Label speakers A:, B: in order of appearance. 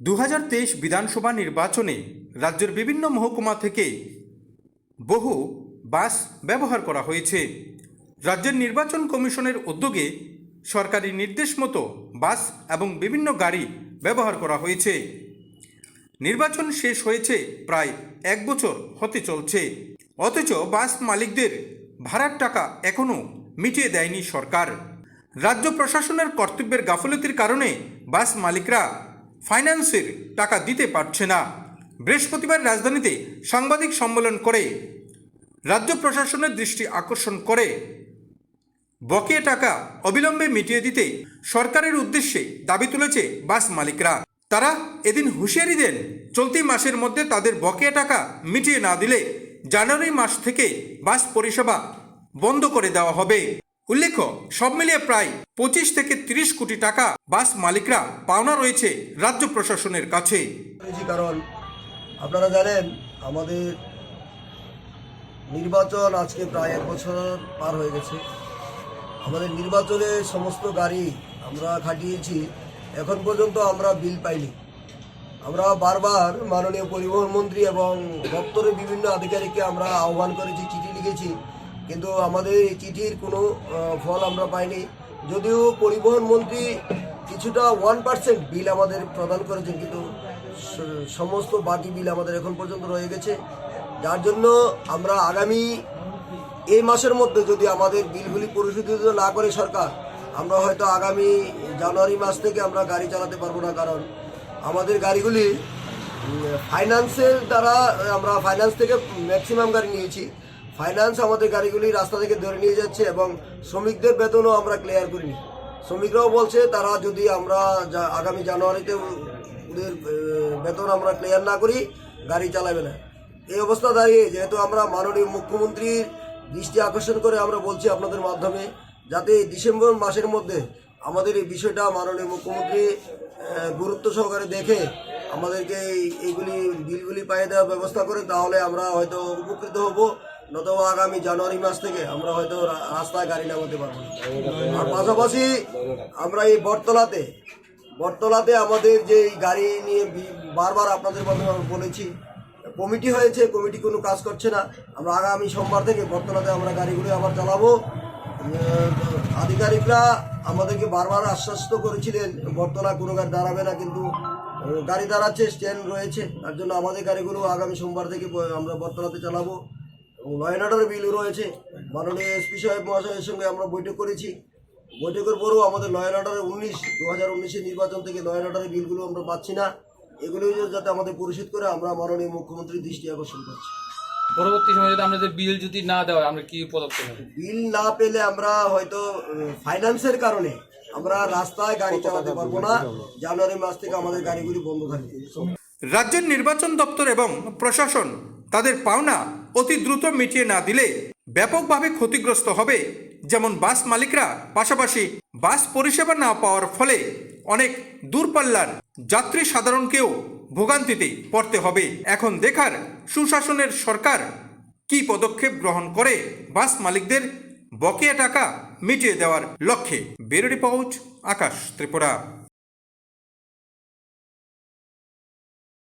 A: 2023 বিধানসভা নির্বাচনে রাজ্যের বিভিন্ন মহকুমা থেকে বহু বাস ব্যবহার করা হয়েছে। রাজ্যের নির্বাচন কমিশনের উদ্যোগে সরকারি নির্দেশ মতো বাস এবং বিভিন্ন গাড়ি ব্যবহার করা হয়েছে। নির্বাচন শেষ হয়েছে প্রায় 1 বছর হতে চলছে, অথচ বাস মালিকদের ভাড়ার টাকা এখনও মিটিয়ে দেয়নি সরকার। রাজ্য প্রশাসনের কর্তব্যের গাফিলতির কারণে বাস মালিকরা ফাইন্যান্সের টাকা দিতে পারছে না। বৃহস্পতিবার রাজধানীতে সাংবাদিক সম্মেলন করে রাজ্য প্রশাসনের দৃষ্টি আকর্ষণ করে বকেয়া টাকা অবিলম্বে মিটিয়ে দিতে সরকারের উদ্দেশ্যে দাবি তুলেছে বাস মালিকরা। তারা এদিন হুঁশিয়ারি দেন, চলতি মাসের মধ্যে তাদের বকেয়া টাকা মিটিয়ে না দিলে জানুয়ারি মাস থেকে বাস পরিষেবা বন্ধ করে দেওয়া হবে। উল্লেখ্য, সব মিলিয়ে প্রায় 25 থেকে 30 কোটি টাকা বাস মালিকরা পাওনা রয়েছে রাজ্য প্রশাসনের কাছে।
B: কারণ আপনারা জানেন, আমাদের নির্বাচন আজকে প্রায় 1 বছর পার হয়ে গেছে। আমাদের নির্বাচনে সমস্ত গাড়ি আমরা খাটিয়েছি, এখন পর্যন্ত আমরা বিল পাইনি। আমরা বারবার মাননীয় পরিবহন মন্ত্রী এবং দপ্তরের বিভিন্ন আধিকারিককে আমরা আহ্বান করেছি, চিঠি লিখেছি, কিন্তু আমাদের এই চিঠির কোনো ফল আমরা পাইনি। যদিও পরিবহন মন্ত্রী কিছুটা 1% বিল আমাদের প্রদান করেছেন, কিন্তু সমস্ত বাকি বিল আমাদের এখন পর্যন্ত রয়ে গেছে। যার জন্য আমরা আগামী এই মাসের মধ্যে যদি আমাদের বিলগুলি পরিশোধিত না করে সরকার, আমরা হয়তো আগামী জানুয়ারি মাস থেকে আমরা গাড়ি চালাতে পারবো না। কারণ আমাদের গাড়িগুলি ফাইন্যান্সের দ্বারা, আমরা ফাইন্যান্স থেকে ম্যাক্সিমাম গাড়ি নিয়েছি। ফাইন্যান্স আমাদের গাড়িগুলি রাস্তা থেকে ধরে নিয়ে যাচ্ছে এবং শ্রমিকদের বেতনও আমরা ক্লিয়ার করিনি। শ্রমিকরাও বলছে তারা যদি আমরা আগামী জানুয়ারিতে ওদের বেতন আমরা ক্লিয়ার না করি, গাড়ি চালাবে না। এই অবস্থা দাঁড়িয়ে যেহেতু আমরা মাননীয় মুখ্যমন্ত্রীর দৃষ্টি আকর্ষণ করে আমরা বলছি আপনাদের মাধ্যমে, যাতে এই ডিসেম্বর মাসের মধ্যে আমাদের এই বিষয়টা মাননীয় মুখ্যমন্ত্রী গুরুত্ব সহকারে দেখে আমাদেরকে এইগুলি বিলগুলি পাইয়ে দেওয়ার ব্যবস্থা করে, তাহলে আমরা হয়তো উপকৃত হব। নতুবা আগামী জানুয়ারি মাস থেকে আমরা হয়তো রাস্তায় গাড়ি নামাতে পারবো। আর পাশাপাশি আমরা এই বটতলাতে আমাদের যে গাড়ি নিয়ে বারবার আপনাদের মাধ্যমে বলেছি, কমিটি হয়েছে, কমিটি কোনো কাজ করছে না। আমরা আগামী সোমবার থেকে বটতলাতে আমরা গাড়িগুলি আবার চালাবো। আধিকারিকরা আমাদেরকে বারবার আশ্বস্ত করেছিলেন বটতলা কোনো গাড়ি দাঁড়াবে না, কিন্তু গাড়ি দাঁড়াচ্ছে, স্ট্যান্ড রয়েছে। তার জন্য আমাদের গাড়িগুলো আগামী সোমবার থেকে আমরা বটতলাতে চালাবো। এবং ল অ্যান্ড অর্ডারের বিলও রয়েছে। মাননীয় এসপি সাহেব মহাশয়ের সঙ্গে আমরা বৈঠক করেছি। বৈঠকের পরেও আমাদের ল অ্যান্ড অর্ডারের 2019 নির্বাচন থেকে ল অ্যান্ড অর্ডারের বিলগুলো আমরা পাচ্ছি না। এগুলো যাতে আমাদের পরিশোধ করে আমরা মাননীয় মুখ্যমন্ত্রীর দৃষ্টি আকর্ষণ করছি।
C: পরবর্তী সময়ে যদি আমাদের বিল যদি না দেওয়া হয়, আমরা কি পদক্ষেপ নেব?
B: বিল না পেলে আমরা হয়তো ফাইন্যান্সের কারণে আমরা রাস্তায় গাড়ি চালাতে পারবো না। জানুয়ারি মাস থেকে আমাদের গাড়িগুলি বন্ধ থাকবে।
A: রাজ্যের নির্বাচন দপ্তর এবং প্রশাসন তাদের পাওনা অতি দ্রুত মিটিয়ে না দিলে ব্যাপকভাবে ক্ষতিগ্রস্ত হবে। যেমন বাস মালিকরা, পাশাপাশি বাস পরিষেবা না পাওয়ার ফলে অনেক দূরপাল্লার যাত্রী সাধারণকেও ভোগান্তিতে পড়তে হবে। এখন দেখার সুশাসনের সরকার কি পদক্ষেপ গ্রহণ করে বাস মালিকদের বকেয়া টাকা মিটিয়ে দেওয়ার লক্ষ্যে। ব্যুরো রিপোর্ট, আকাশ ত্রিপুরা।